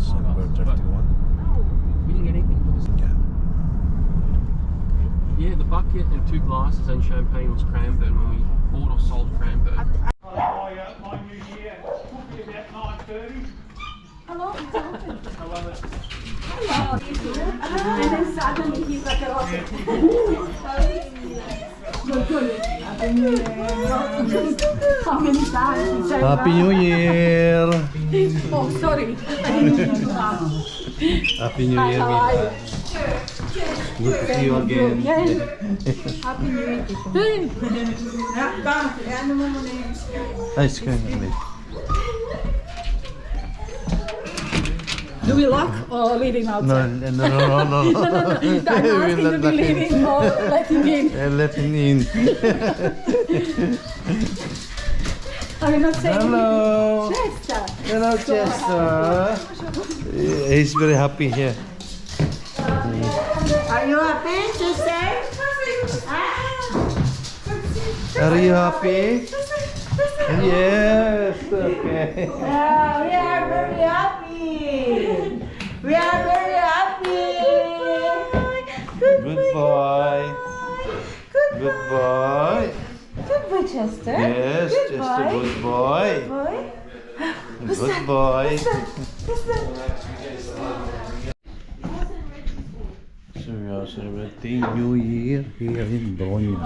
December 31. We didn't get anything for this. Yeah. Yeah, the bucket and 2 glasses and champagne was Cranbourne when we bought or sold Cranbourne. My New Year took me about 9:30. Hello, it's open. I love it. Hello. And then suddenly he's like a rocket. How many times he said Happy New Year! Oh, sorry. I didn't mean to laugh. Happy New Hi, Year, how are you? Good to see you again. Happy New Year. Ice cream, please. Do we lock or leave him outside? No. I'm asking to be leaving or letting in. Let him in. Are you not saying Hello. Chester? Hello, Chester. He's very happy here. Are you happy to say? Are you happy? Yes. Okay. Yeah, we are very happy. We are very happy. Good boy. Good boy. Good boy, Chester. Yes, Good Chester. boy. Good boy. Boy. Good boy. So we are celebrating New Year here in Boyne.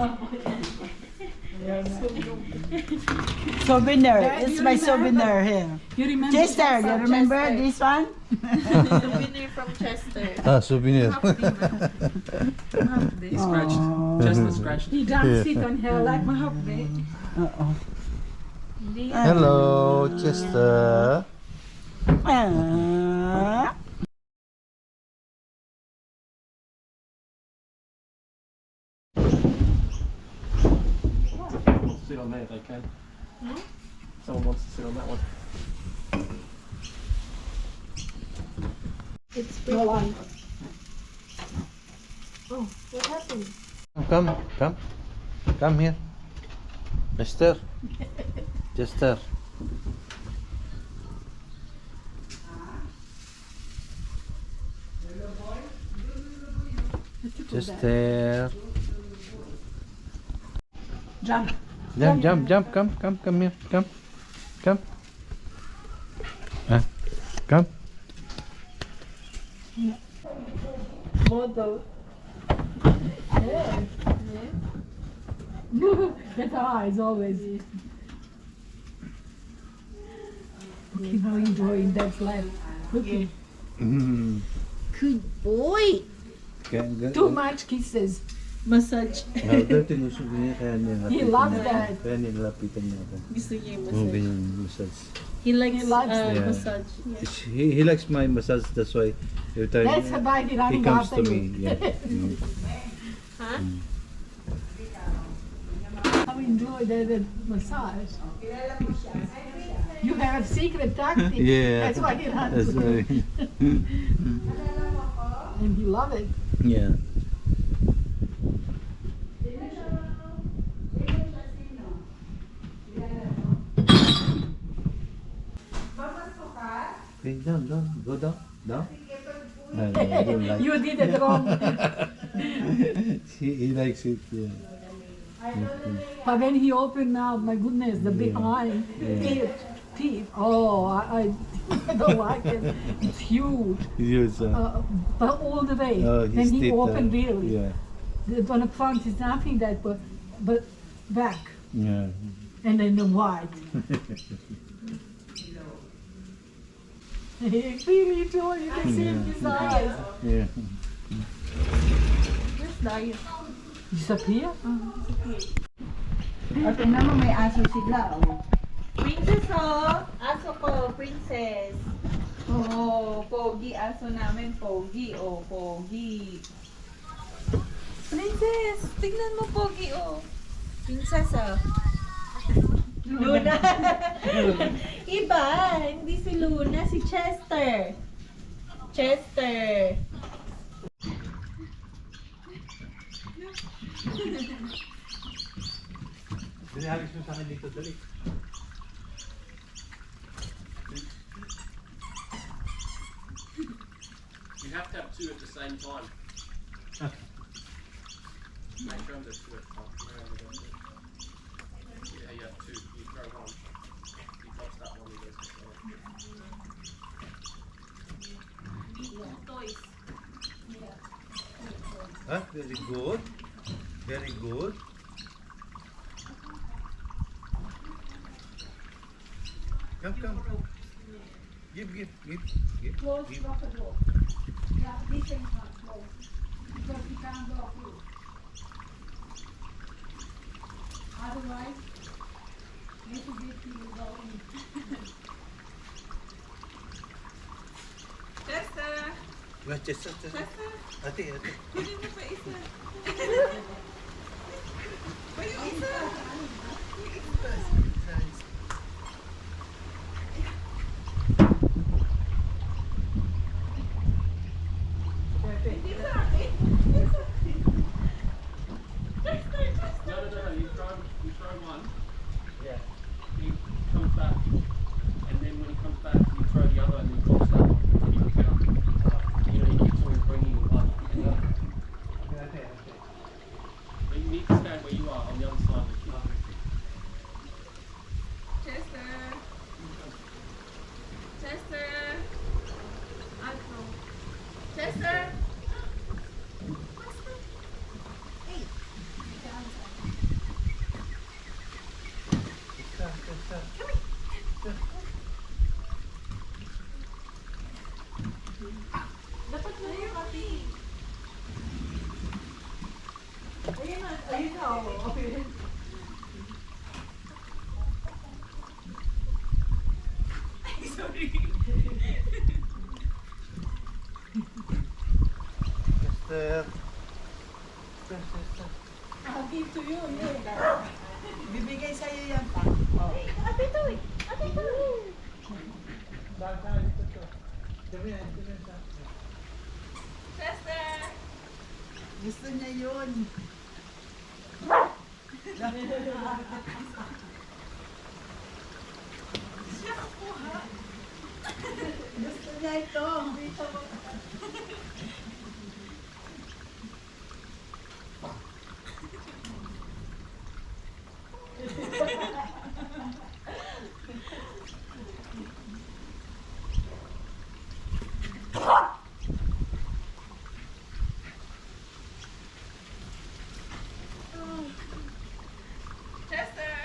Souvenir. It's my souvenir here. You remember Chester, you remember this one? Souvenir from Chester. Ah, souvenir. He scratched. Chester scratched. He danced it on her like Mahabbe. Hello, Chester. Sit on there if they can. Someone wants to sit on that one. It's No one. Oh, what happened? Come here. Chester. Chester. Chester. Jump. Jump, come here, come. Come. Model. Get her eyes always. Look at how enjoying that left. Looking. Good boy. Too much kisses. Massage. He loves that. Kaya nilapitan niya ako. Gusto niya yung Oo, massage. ganyan massage. He likes He loves it. massage. Yeah. He likes my massage, that's why every time That's why he he running comes after to you. me. Yeah. Huh? How enjoy the massage. You have secret tactic. Yeah. That's why he runs. That's why. And he love it. Yeah. Okay, down, go down. No, I don't like. You did it wrong. He likes it. Yeah. But when he opened now, my goodness, the behind teeth. Oh, I don't like it. It's huge. Yes, But all the way. oh, Then he teeth, opened really. Yeah. On the front is nothing that, but back. Yeah. And then the white. He really enjoyed it. You can see in his eyes. Yeah. Where's Diane? Disappear? O, tingnan mo, may aso sila. Oh. Princess oh! Aso ko, princess. Oh, pogi. Aso namin, pogi. Oh, pogi. Princess! Tignan mo, pogi oh. Princess oh. Luna. Iba, hindi si Luna, si Chester. Chester. Dinahagis mo sa akin dito, dali. two at the same time. Make sure there's two at the time. Yeah, you have two. You throw one. He drops that one, he goes to the other. Toys. Huh? Very good. Very good. Come. Give. Close, Give. lock the door. Yeah, this thing is not closed. Because you can't go through. Otherwise, little bit you will go in. Chester! Chester. Chester! Ate. Kunin mo pa isa. Pa yung isa! Hindi sa akin. Chester! No. You throw one. Yeah. He comes back, and then when he comes back, you throw the other, and then he drops that one, and you pick it up. You know, he keeps always bringing like picking it up. But you need to stand where you are on the other side of the queue. Chester! Chester! Alto. Chester! Dapat mo yung pati. Ayun na, oh. Ay, sorry. Chester. I'll give to you. Bibigay sa'yo yan pa. Ate to eh. Ate to eh. Chester! Gusto niya yun. Gusto niya ito. Chester! Chester!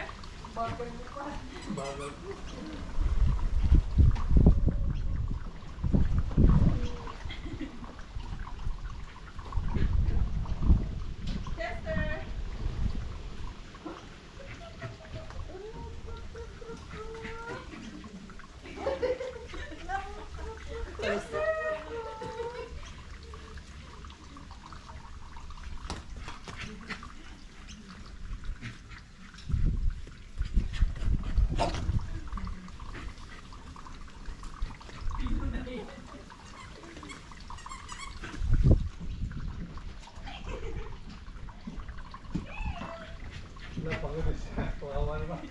Pagod siya. Kawawa naman.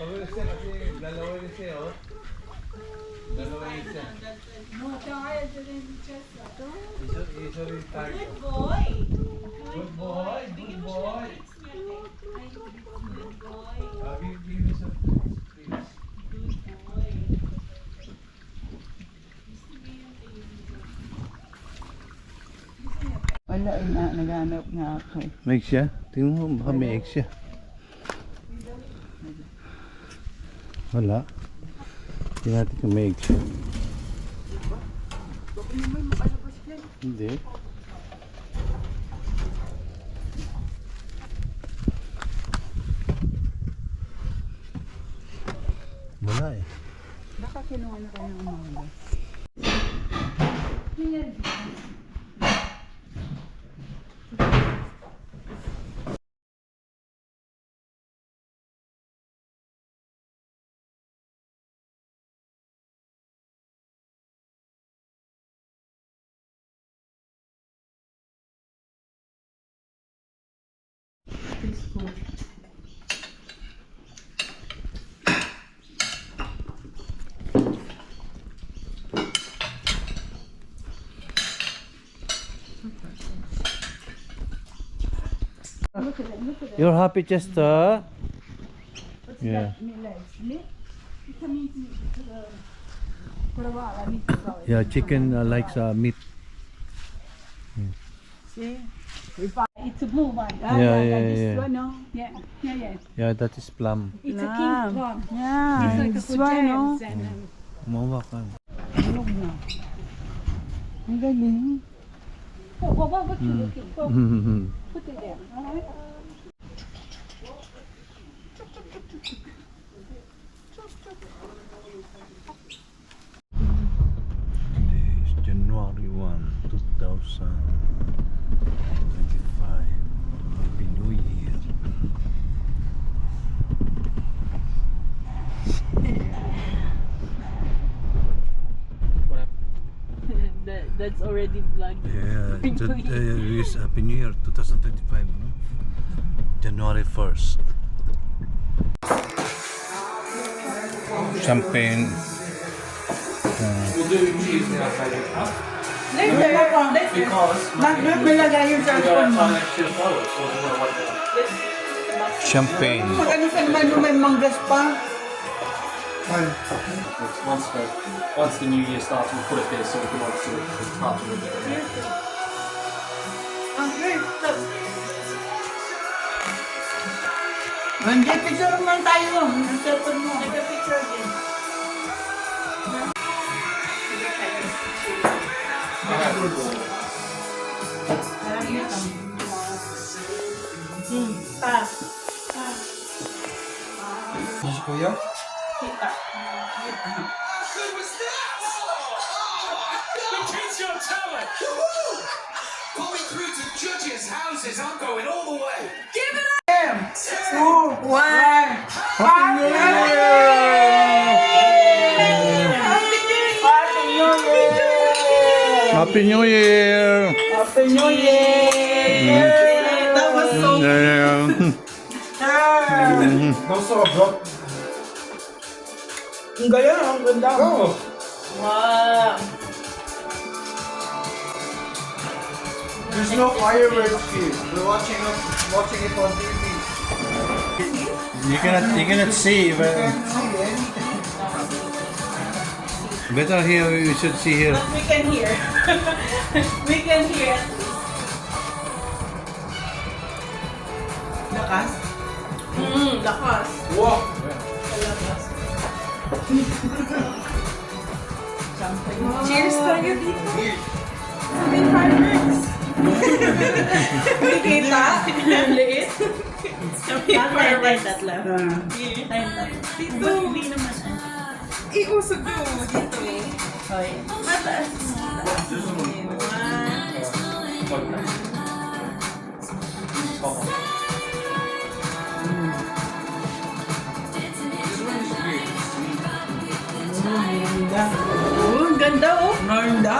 Pagod siya kasi dalawa siya, oh. Dalawa siya. No, tired and Chester. Isa rin tayo. Good boy! Good boy. Bigyan mo siya ng treats niya. Ay, good boy. Give me some please. Good boy. Gusto niya yung Wala, naghanap nga ako. May egg siya? Tingnan mo, baka may egg siya. Wala. Tingnan natin kung may egg siya. Hindi. Wala eh. Baka kinuha na kayo ng umaga. look at them, look at them. You're happy, Chester? What's Yeah. that? Legs. Meat? You come into the... For a while, I need to throw it. Yeah, chicken likes meat. See? It's a blue one. Yeah. One, no? Yeah. Yeah, that is plum. It's a Lamb. king one. Yeah, It's like a this for one, no? gems and Umawa ka. Tulog na. Ang galing. what you looking for? Put it there, alright? Today is January 1, 2025. Happy New Year. What happened? That's already vlogged. Yeah, it's Happy New Year 2025, no? January 1st. Champagne. We'll do cheese now, baby. Because Nagbilagay yung we're going cellphone to mo. tie next to the flowers, so we want to wait for that. Champagne. Mag-ano ka naman yung may manggas pa? Once the new year starts, we'll put it there so we can obviously start to look at it. Hindi, picture naman tayo. Ang cellphone mo. Picture din. Kids your talent! Going through to judges' houses, I'm going all the way. Give it up! 2, 1. Happy New Year! Happy New Year! Happy New Year! That was so Ang galing, ang ganda. Wow. There's no fireworks here. We're watching it on TV. You cannot see, but better here. You should see here. We can hear. We can hear. Lakas? Lakas. Wow. Cheers tayo dito. May fireworks. Hindi kita. Ang liit. May fireworks. Dito. Hindi naman. Iusog mo dito. Mataas. Ang ganda oh. Ganda?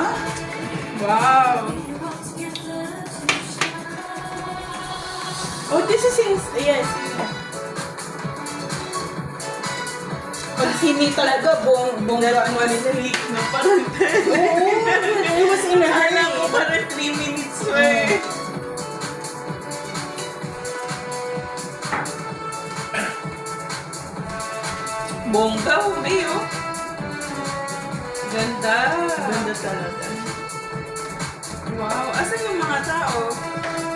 Wow. Oh, this is yes. Pag sini talaga, buong that was leak na parang it was in a hurry. Ko parang 3 minutes eh. Bongga, hindi oh. Ganda. Ganda talaga. Wow. Asan yung mga tao?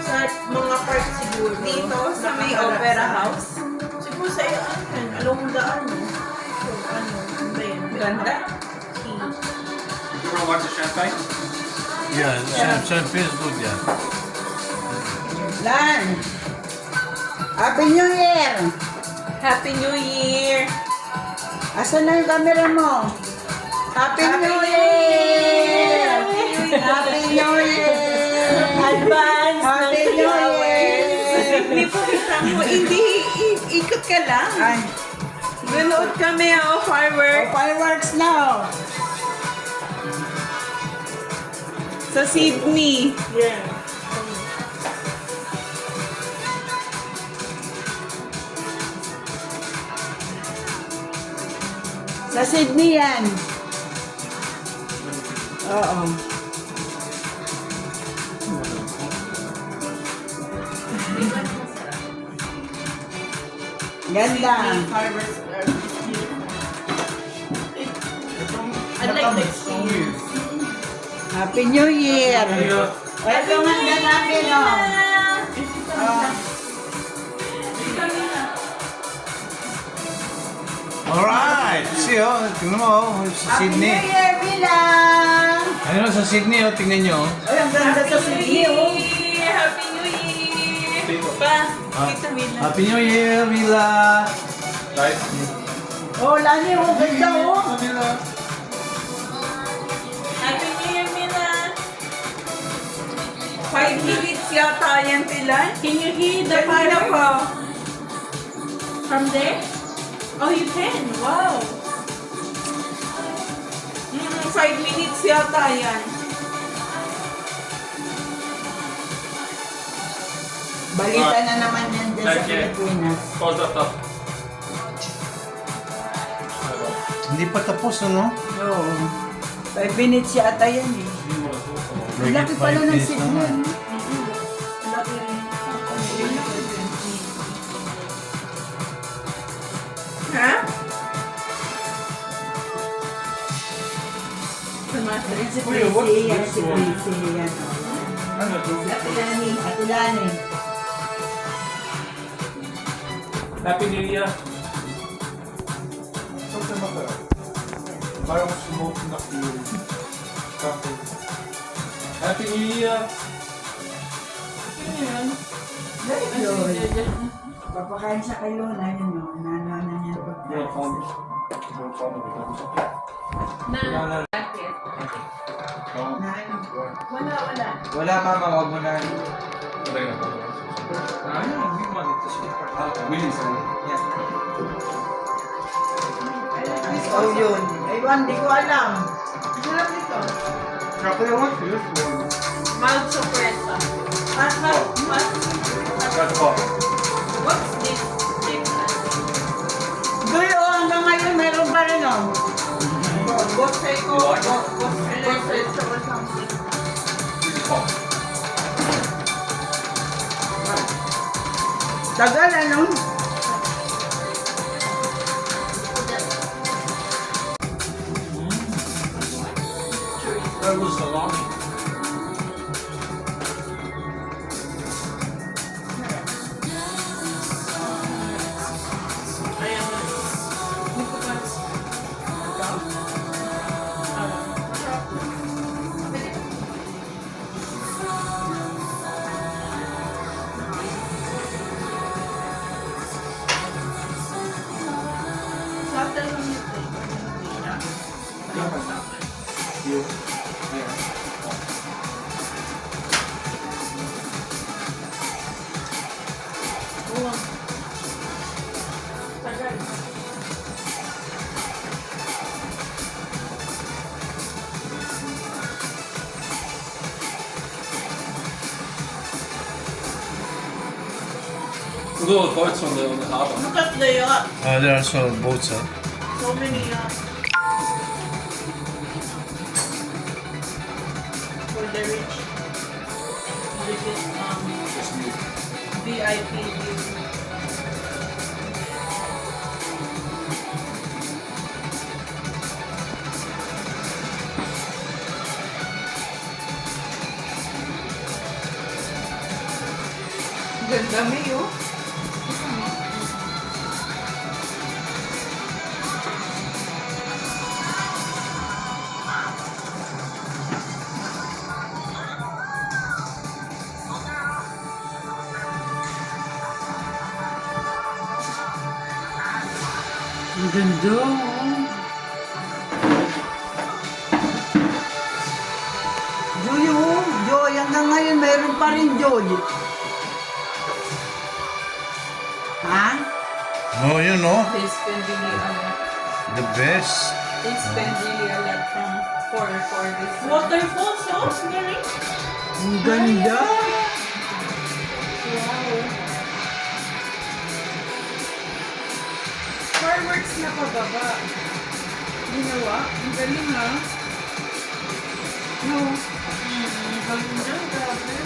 Sa mga park siguro. Dito, sa may opera house. Siguro sa iyo, along daan mo. So, ano ba yun? Ganda. You want to watch the champagne? Yeah, champagne is good. Yeah. Lan. Happy New Year. Happy New Year! Asan na yung camera mo? Happy New Year. Happy New Year. Advance! Happy New Year. Hindi po kita mo. Hindi, ikot ka lang. Ay, Nanood kami oh, fireworks. fireworks now. Sa Sydney. Yeah. Sa Sydney yan. Oo. Ganda. Fireworks are beautiful. I like the cheese. Happy New Year. Ito nga na namin, oh. Alright! See, oh. Tingnan mo, oh. Sa Happy New Sydney. Year, bilang. Ano sa Sydney, oh. Tingnan nyo, oh. Ay, ang ganda sa Sydney, oh. Happy New Year! Pa, Tita Mila. Happy New Year, Mila! Oh, Lani, oh, ganda, oh. Happy New Year, Mila. 5 minutes yata yan, Pilar. Can you hear the fireworks? From there? Oh, you can. Wow. 5 minutes yata yan. Balita na naman yan dyan sa Okay. Pilipinas. Pause up top. Hindi pa tapos, ano? Oo. 5 minutes yata yan, eh. Laki pala ng signal. Ha? Si Prissy, yan, si Prissy, yan. Ate Lani, Ate Lani. Happy New Year. Parang smoke na clear. Happy New Year. Very good. Papakain siya kay Lola, yun, no? Nananan niya po. Your phone. Wala mama, wag mo na. Oh, yun. Aywan, di ko alam. Sarap nito. Chocolate, what's this one? Mild sorpresa. What's this? Doy, oh, hanggang ngayon, meron pa rin, oh. Bosseco or something. Tagal, ano? That was salami. Look at all the boats on the harbour. Look at the yacht. There are some boats, huh? So many yachts. For the rich. This is VIP view. Ganda mo yun. Ang ganda, oh. Joy, oh. Joy, hanggang ngayon, meron pa rin Joy. Ha? Oh, you know, They spend really a lot. the best. They spend really a lot for this. Waterfalls, no? Mary? Ang ganda. Wow. Fireworks na pababa. Ginawa? Ang galing, ha? No. Ang galing na, grabe.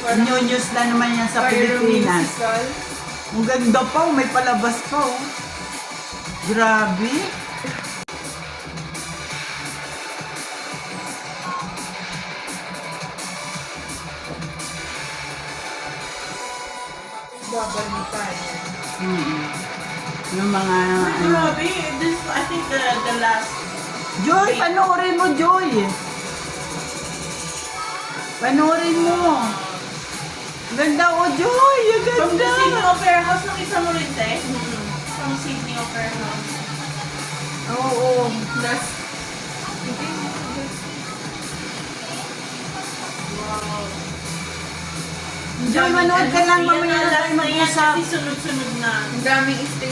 News na naman yan sa Pilipinas. Ang ganda pa, may palabas pa oh. Grabe. Yung mga Grabe, this I think the last. Joy, panoorin mo, Joy. Panoorin mo. Ganda o, Joy. Ang From the ganda. Sydney Opera House, nakita mo rin, te? From Sydney Opera House. Oo. That's Joy, manood ka lang. Mamaya na tayo mag-usap. mag-usap. Kasi sunod-sunod na. Ang daming station.